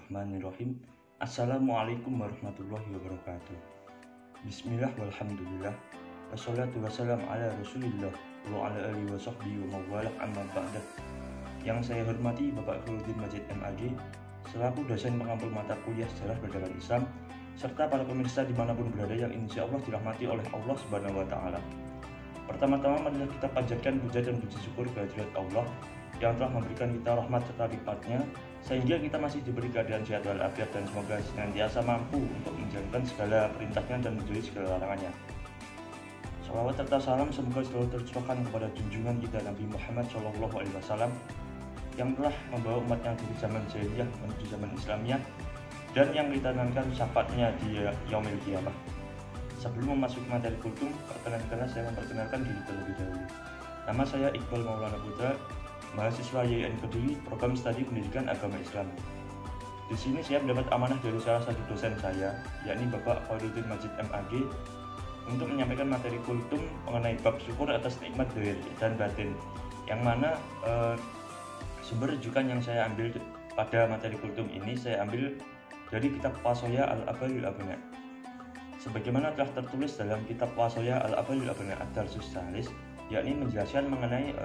Bismillahirrahmanirrahim. Assalamualaikum warahmatullahi wabarakatuh. Bismillah walhamdulillah. Wassalatu wassalam ala rasulillah wa ala alihi wa sahbihi wa mawalak amma ba'dah. Yang saya hormati Bapak Khairuddin Majid MAG selaku dosen pengambil mata kuliah sejarah peradaban Islam, serta para pemirsa dimanapun berada yang insya Allah dirahmati oleh Allah Subhanahu wa Ta'ala. Pertama-tama marilah kita panjatkan puja dan puji syukur kehadirat Allah yang telah memberikan kita rahmat serta nikmatnya sehingga kita masih diberi keadaan sehat walafiat dan semoga senantiasa mampu untuk menjalankan segala perintahnya dan menjauhi segala larangannya. Salawat serta salam semoga selalu tercurahkan kepada junjungan kita Nabi Muhammad SAW yang telah membawa umatnya dari zaman jahiliyah menuju zaman Islamiyah dan yang kita nantikan syafaatnya di yaumil qiyamah. Sebelum memasuki materi kultum, perkenalkan saya memperkenalkan diri terlebih dahulu. Nama saya Iqbal Maulana Putra, mahasiswa YIN Kediri, program studi pendidikan agama Islam. Di sini saya mendapat amanah dari salah satu dosen saya, yakni Bapak Khairuddin Majid MAG, untuk menyampaikan materi kultum mengenai bab syukur atas nikmat zahir dan batin, yang mana sumber rujukan yang saya ambil pada materi kultum ini saya ambil dari kitab Wasoya Al-Abalul Abna. Sebagaimana telah tertulis dalam kitab Wasoya Al-Abalul Abna Ad-Darsus Salis, yakni menjelaskan mengenai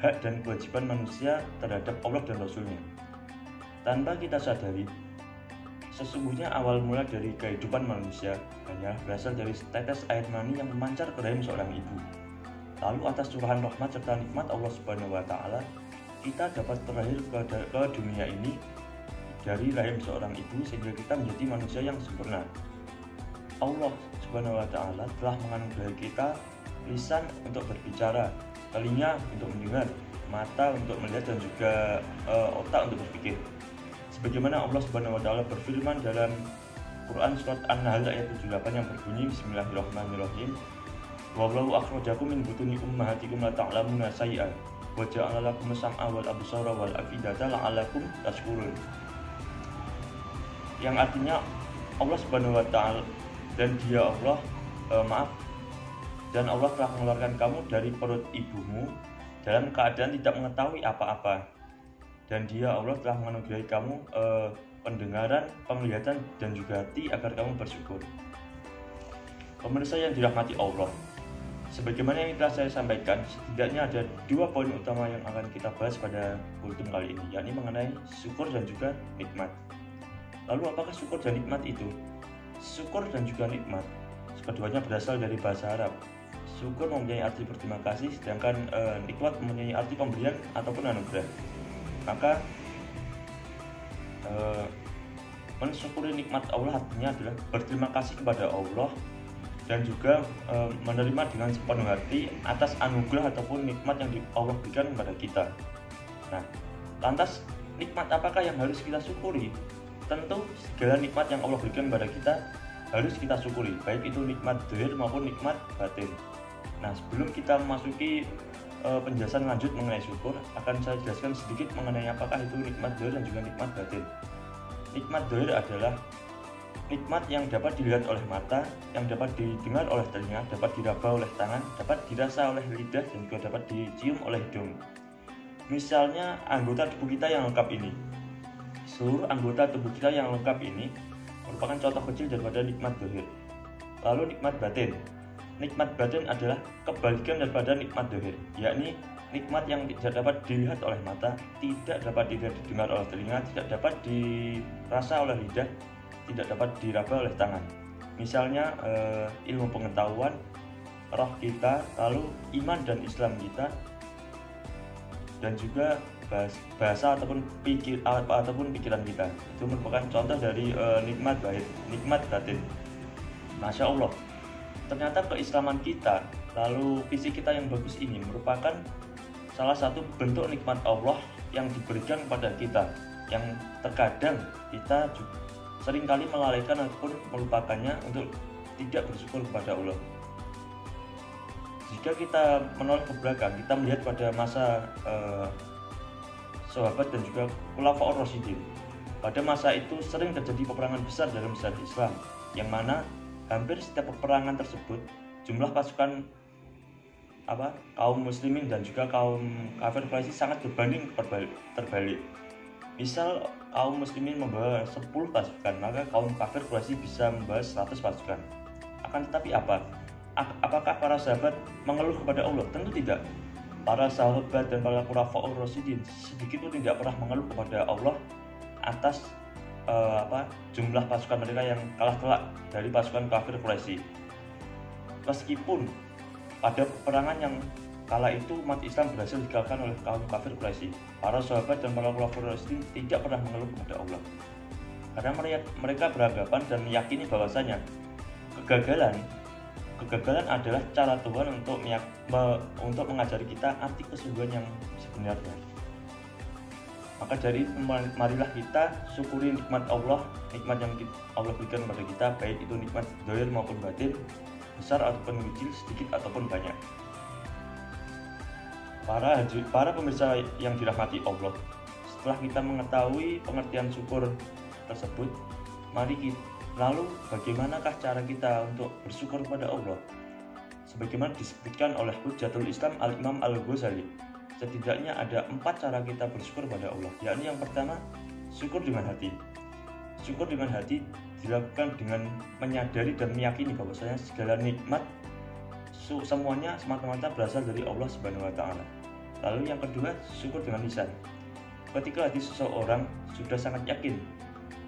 hak dan kewajiban manusia terhadap Allah dan Rasulnya. Tanpa kita sadari, sesungguhnya awal mula dari kehidupan manusia hanyalah berasal dari tetes air mani yang memancar ke rahim seorang ibu. Lalu atas curahan rahmat serta nikmat Allah Subhanahu wa Ta'ala, kita dapat terlahir ke dunia ini dari rahim seorang ibu sehingga kita menjadi manusia yang sempurna. Allah Subhanahu wa Ta'ala telah menganugerahi kita lisan untuk berbicara, telinga untuk mendengar, mata untuk melihat dan juga otak untuk berpikir. Sebagaimana Allah Subhanahu wa Ta'ala berfirman dalam Quran surat An-Nahl ayat 78 yang berbunyi Bismillahirrahmanirrahim. Wallahu akhrajakum min butuni ummahatikum la ta'lamuna syai'an wa ja'ala lakum as-sam'a wal absara wal afidata la'allakum tashkurun. Yang artinya Allah Subhanahu wa Ta'ala dan Dia Allah dan Allah telah mengeluarkan kamu dari perut ibumu dalam keadaan tidak mengetahui apa-apa, dan Dia Allah telah menganugerahi kamu pendengaran, penglihatan dan juga hati agar kamu bersyukur. Pemirsa yang dirahmati Allah, sebagaimana yang telah saya sampaikan, setidaknya ada dua poin utama yang akan kita bahas pada kultum kali ini, yakni mengenai syukur dan juga nikmat. Lalu apakah syukur dan nikmat itu? Syukur dan juga nikmat keduanya berasal dari bahasa Arab. Syukur mempunyai arti berterima kasih, sedangkan nikmat mempunyai arti pemberian ataupun anugerah. Maka mensyukuri nikmat Allah artinya adalah berterima kasih kepada Allah dan juga menerima dengan sepenuh hati atas anugerah ataupun nikmat yang Allah berikan kepada kita. Nah, lantas nikmat apakah yang harus kita syukuri? Tentu segala nikmat yang Allah berikan kepada kita harus kita syukuri, baik itu nikmat zahir maupun nikmat batin. Nah, sebelum kita memasuki penjelasan lanjut mengenai syukur, akan saya jelaskan sedikit mengenai apakah itu nikmat zahir dan juga nikmat batin. Nikmat zahir adalah nikmat yang dapat dilihat oleh mata, yang dapat didengar oleh telinga, dapat diraba oleh tangan, dapat dirasa oleh lidah, dan juga dapat dicium oleh hidung. Misalnya anggota tubuh kita yang lengkap ini. Seluruh anggota tubuh kita yang lengkap ini merupakan contoh kecil daripada nikmat zahir. Lalu nikmat batin. Nikmat batin adalah kebalikan daripada nikmat zahir, yakni nikmat yang tidak dapat dilihat oleh mata, tidak dapat didengar oleh telinga, tidak dapat dirasa oleh lidah, tidak dapat diraba oleh tangan. Misalnya ilmu pengetahuan, roh kita, lalu iman dan Islam kita, dan juga bahasa ataupun pikiran kita. Itu merupakan contoh dari nikmat batin. Masya Allah, ternyata keislaman kita, lalu fisik kita yang bagus ini merupakan salah satu bentuk nikmat Allah yang diberikan kepada kita, yang terkadang kita seringkali melalaikan ataupun melupakannya untuk tidak bersyukur kepada Allah. Jika kita menoleh ke belakang, kita melihat pada masa sahabat dan juga khulafaur rasyidin. Pada masa itu sering terjadi peperangan besar dalam sejarah Islam, yang mana hampir setiap peperangan tersebut jumlah pasukan kaum muslimin dan juga kaum kafir Quraisy sangat terbalik. Misal kaum muslimin membawa 10 pasukan, maka kaum kafir Quraisy bisa membawa 100 pasukan. Akan tetapi apakah para sahabat mengeluh kepada Allah? Tentu tidak. Para sahabat dan para khulafaur rasyidin sedikit pun tidak pernah mengeluh kepada Allah atas jumlah pasukan mereka yang kalah telak dari pasukan kafir Quraisy. Meskipun pada peperangan yang kala itu umat Islam berhasil dikalahkan oleh kaum kafir Quraisy, para sahabat dan para khulafaur rasyidin tidak pernah mengeluh kepada Allah. Karena mereka beranggapan dan meyakini bahwasanya kegagalan adalah cara Tuhan untuk mengajari kita arti kesungguhan yang sebenarnya. Maka dari itu marilah kita syukuri nikmat Allah, nikmat yang Allah berikan kepada kita, baik itu nikmat zahir maupun batin, besar ataupun kecil, sedikit ataupun banyak. Para pemirsa yang dirahmati Allah, setelah kita mengetahui pengertian syukur tersebut, lalu bagaimanakah cara kita untuk bersyukur kepada Allah? Sebagaimana disebutkan oleh Hujjatul Islam Al-Imam Al-Ghazali, setidaknya ada 4 cara kita bersyukur kepada Allah, yakni yang pertama, syukur dengan hati. Syukur dengan hati dilakukan dengan menyadari dan meyakini bahwasanya segala nikmat semuanya semata-mata berasal dari Allah Subhanahu wa taala. Lalu yang kedua, syukur dengan lisan. Ketika hati seseorang sudah sangat yakin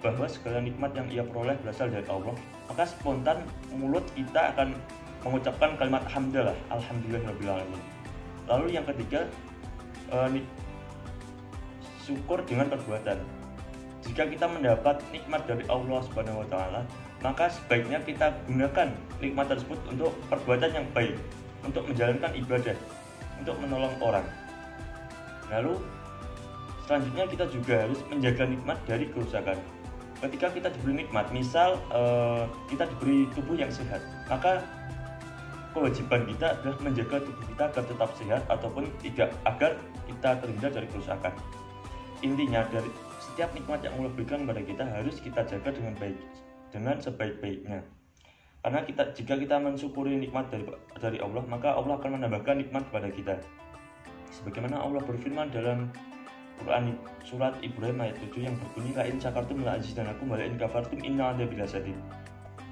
bahwa segala nikmat yang ia peroleh berasal dari Allah, maka spontan mulut kita akan mengucapkan kalimat hamdalah, alhamdulillahirabbil alamin. Lalu yang ketiga, syukur dengan perbuatan. Jika kita mendapat nikmat dari Allah Subhanahu wa taala, maka sebaiknya kita gunakan nikmat tersebut untuk perbuatan yang baik, untuk menjalankan ibadah, untuk menolong orang. Lalu selanjutnya kita juga harus menjaga nikmat dari kerusakan. Ketika kita diberi nikmat, misal kita diberi tubuh yang sehat, maka kewajiban kita adalah menjaga tubuh kita agar tetap sehat ataupun tidak, agar kita terhindar dari kerusakan. Intinya dari setiap nikmat yang Allah berikan kepada kita harus kita jaga dengan baik, dengan sebaik-baiknya. Karena jika kita mensyukuri nikmat dari Allah, maka Allah akan menambahkan nikmat kepada kita. Sebagaimana Allah berfirman dalam Quran surat Ibrahim ayat 7 yang berbunyi, la in syakartum la azidanakum wa la in kafartum inna adzabi lasyadid.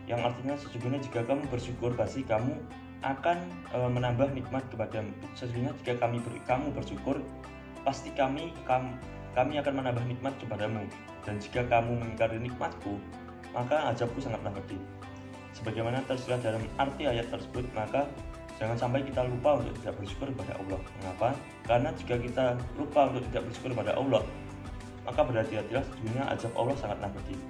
Yang artinya sesungguhnya jika kamu bersyukur pasti kamu akan menambah nikmat kepadamu. Sesungguhnya jika kamu bersyukur pasti kami akan menambah nikmat kepadamu, dan jika kamu mengingkari nikmatku maka azabku sangatlah pedih. Sebagaimana tersirat dalam arti ayat tersebut, maka jangan sampai kita lupa untuk tidak bersyukur kepada Allah. Mengapa? Karena jika kita lupa untuk tidak bersyukur kepada Allah, maka berhati-hatilah, sesungguhnya azab Allah sangatlah pedih.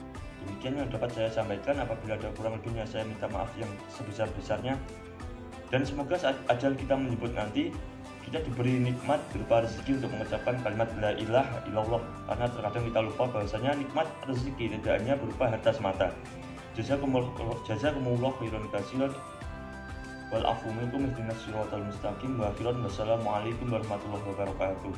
Demikian yang dapat saya sampaikan. Apabila ada kurang lebihnya saya minta maaf yang sebesar-besarnya. Dan semoga saat ajal kita menyebut nanti, kita diberi nikmat berupa rezeki untuk mengucapkan kalimat la ilaha illallah. Karena terkadang kita lupa bahwasanya nikmat rezeki tidak hanya berupa harta semata. Jazakumullah khairan katsiran wal afu minkum ihdinas siratal mustaqim wa akhiran wassalamu alaikum warahmatullahi wabarakatuh.